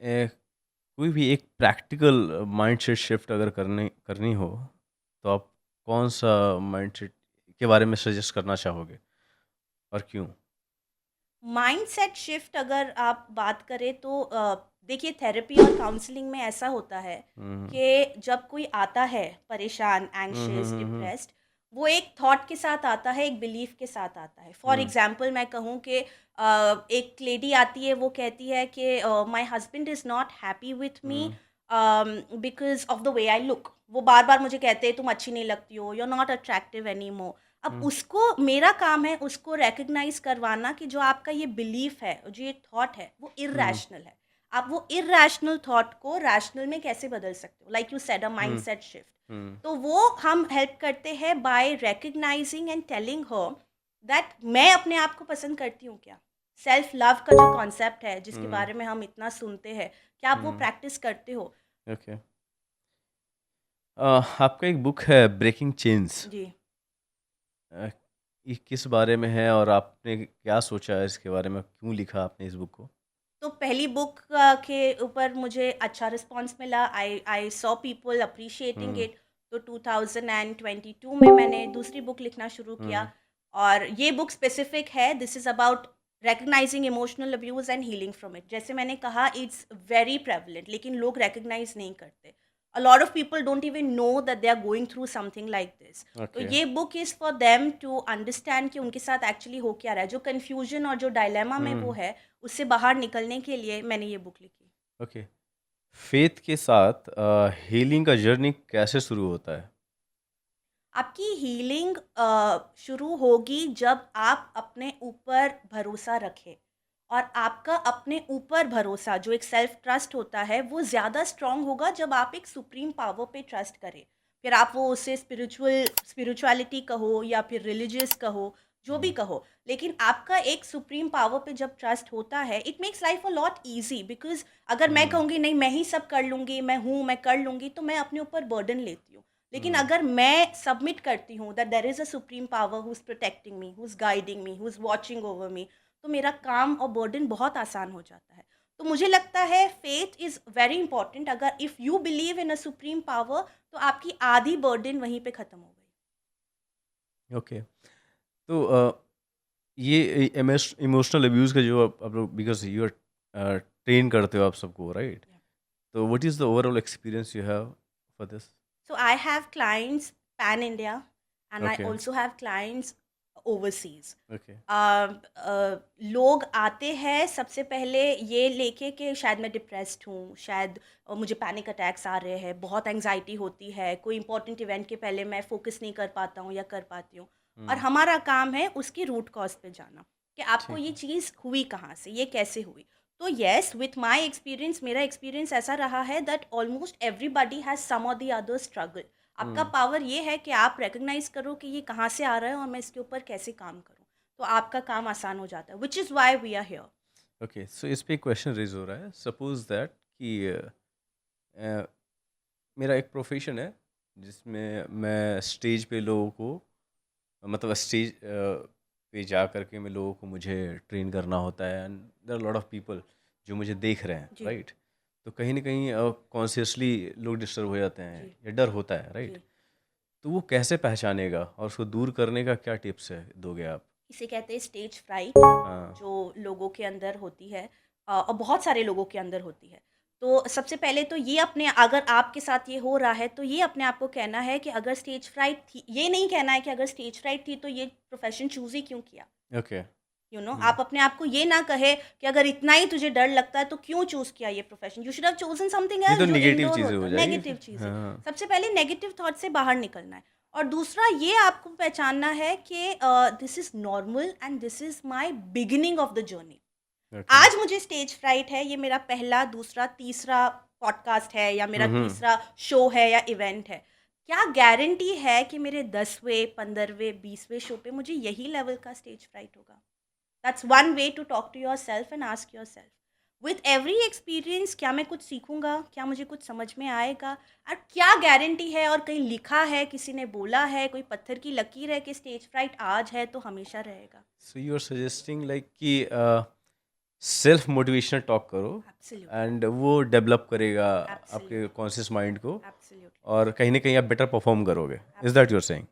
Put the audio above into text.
कोई भी एक प्रैक्टिकल माइंडसेट शिफ्ट अगर करनी करनी हो तो आप कौन सा माइंडसेट के बारे में सजेस्ट करना चाहोगे और क्यों? माइंडसेट शिफ्ट अगर आप बात करें तो देखिए थेरेपी और काउंसलिंग में ऐसा होता है हम्म कि जब कोई आता है परेशान, हम्म एंग्शियस, हम्म हम्म डिप्रेस्ड, वो एक थॉट के साथ आता है, एक बिलीफ के साथ आता है। फॉर हम्म एग्जांपल मैं कहूँ कि एक लेडी आती है, वो कहती है कि my husband is not happy with me hmm because of the way I look. वो बार बार मुझे कहते हैं तुम अच्छी नहीं लगती हो, you are not attractive any more. अब हम्म उसको, मेरा काम है उसको रिकॉग्नाइज करवाना कि जो आपका ये बिलीफ है, जो ये थॉट है, वो हम्म इर्रेशनल है। आप वो इर्रेशनल थॉट को रैशनल में कैसे बदल सकते हो, like you said uh hmm mindset shift. Hmm तो वो हम हेल्प करते हैं by recognizing and telling her that मैं अपने आप को पसंद करती हूँ क्या। सेल्फ लव का जो कॉन्सेप्ट है, जिसके हम्म बारे में हम इतना सुनते हैं, क्या आप वो हम्म प्रैक्टिस करते हो? ओके। आपका एक बुक है ब्रेकिंग चेन्स। जी। ये किस बारे में है और आपने क्या सोचा है इसके बारे में, क्यों लिखा आपने इस बुक को? तो पहली बुक के ऊपर मुझे अच्छा रिस्पॉन्स मिला, I I saw people appreciating hmm it. तो 2022 में मैंने दूसरी बुक लिखना शुरू किया। हम्म और ये बुक स्पेसिफिक है, this is about recognizing emotional abuse and healing from it. जैसे मैंने कहा, इट्स वेरी प्रेवलेंट, लेकिन लोग रिकग्नाइज नहीं करते। A lot of people don't even know that they are going through something like this. तो okay. ये book is for them to understand कि उनके साथ एक्चुअली हो क्या रहा है, जो कन्फ्यूजन और जो डायलेमा में वो हम्म है, उससे बाहर निकलने के लिए मैंने ये बुक लिखी। ओके। फेथ के साथ हीलिंग का जर्नी कैसे शुरू होता है? आपकी हीलिंग शुरू होगी जब आप अपने ऊपर भरोसा रखें, और आपका अपने ऊपर भरोसा, जो एक सेल्फ ट्रस्ट होता है, वो ज़्यादा स्ट्रांग होगा जब आप एक सुप्रीम पावर पे ट्रस्ट करें। फिर आप वो उसे स्पिरिचुअलिटी कहो या फिर रिलीजियस कहो, जो भी हम्म कहो, लेकिन आपका एक सुप्रीम पावर पे जब ट्रस्ट होता है, it makes life a lot easy. Because अगर मैं हम्म कहूँगी नहीं मैं ही सब कर लूँगी, मैं हूँ, मैं कर लूँगी, तो मैं अपने ऊपर बर्डन लेती हूँ। लेकिन हम्म अगर मैं सबमिट करती हूँ that there is a supreme power who is protecting me, who is guiding me, who is watching over me, तो मेरा काम और बर्डन बहुत आसान हो जाता है। तो मुझे लगता है फेथ इज़ वेरी इंपॉर्टेंट। अगर if you believe in a supreme power, तो आपकी आधी बर्डन वहीं पे ख़त्म हो गई। ओके। तो ये इमोशनल अब्यूज़ का जो आप लोग, बिकॉज़ यू आर ट्रेन करते हो आप सबको, राइट? तो what is the overall experience you have for this? So I have clients pan India, and I okay, also have clients overseas. Okay. लोग आते हैं सबसे पहले ये लेके कि शायद मैं डिप्रेस्ड हूँ, शायद मुझे पैनिक अटैक्स आ रहे हैं, बहुत एंग्जाइटी होती है, कोई इंपॉर्टेंट इवेंट के पहले मैं फोकस नहीं कर पाता हूँ या कर पाती हूँ। और हुँ, हमारा काम है उसकी रूट कॉज पे जाना, कि आपको ठीक ये है। चीज़ हुई कहाँ से, ये कैसे हुई। तो येस, विथ माई एक्सपीरियंस, मेरा एक्सपीरियंस ऐसा रहा है that almost everybody has some or the other struggle. आपका हुँ, पावर ये है कि आप रिकग्नाइज करो कि ये कहाँ से आ रहा है और मैं इसके ऊपर कैसे काम करूँ, तो आपका काम आसान हो जाता है, which is why we are here. Okay. So इस पे एक क्वेश्चन रेज़ हो रहा है, सपोज़ दैट कि मेरा एक प्रोफ़ेशन है जिसमें मैं स्टेज पे लोगों को, मतलब स्टेज पे जा कर के मैं लोगों को मुझे ट्रेन करना होता है, and there are lot of people जो मुझे देख रहे हैं, जी, राइट? तो कहीं न कहीं कॉन्शियसली लोग डिस्टर्ब हो जाते हैं जी, या डर होता है, राइट? जी। तो वो कैसे पहचानेगा और उसको दूर करने का क्या टिप्स है दोगे आप? इसे कहते हैं स्टेज फ्राइट, हाँ, जो लोगों के अंदर होती है, और बहुत सारे लोगों के अंदर होती है। तो सबसे पहले तो ये अपने, अगर आपके साथ ये हो रहा है, तो ये अपने आप को कहना है कि अगर स्टेज फ्राइट थी, ये नहीं कहना है कि अगर स्टेज फ्राइट थी तो ये प्रोफ़ेशन चूज़ ही क्यों किया? ओके। आप हुँ, अपने आप को ये ना कहे कि अगर इतना ही तुझे डर लगता है तो क्यों चूज़ किया ये profession? You should have chosen something ये तो एल्स जो नेगेटिव इंडोर चीज़ें होता हो है, जाएगी नेगेटिव फिर। चीज़ें। हाँ, सबसे पहले नेगेटिव थॉट से बाहर निकलना है, और दूसरा ये आपको पहचानना है कि this is normal and this is my beginning of the journey. Okay. आज मुझे स्टेज फ्राइट है, ये मेरा पहला, दूसरा, तीसरा पॉडकास्ट है या मेरा हुँ, हुँ। तीसरा शो है या इवेंट है। क्या गारंटी है कि मेरे 10वें, 15वें, 20वें शो पे मुझे यही लेवल का स्टेज फ्राइट होगा? That's one way to talk to yourself and ask yourself. With every experience, क्या मैं कुछ सीखूँगा? क्या मुझे कुछ समझ में आएगा? और क्या गारंटी है और कहीं लिखा है, किसी ने बोला है, कोई पत्थर की लकीर है कि स्टेज फ्राइट आज है तो हमेशा रहेगा? So you are suggesting like कि सेल्फ मोटिवेशनल टॉक करो एब्सोल्युटली एंड वो डेवलप करेगा आपके Absolutely. कॉन्शियस माइंड को, एब्सोल्युटली और कहीं ना कहीं आप बेटर परफॉर्म करोगे. Is that your saying?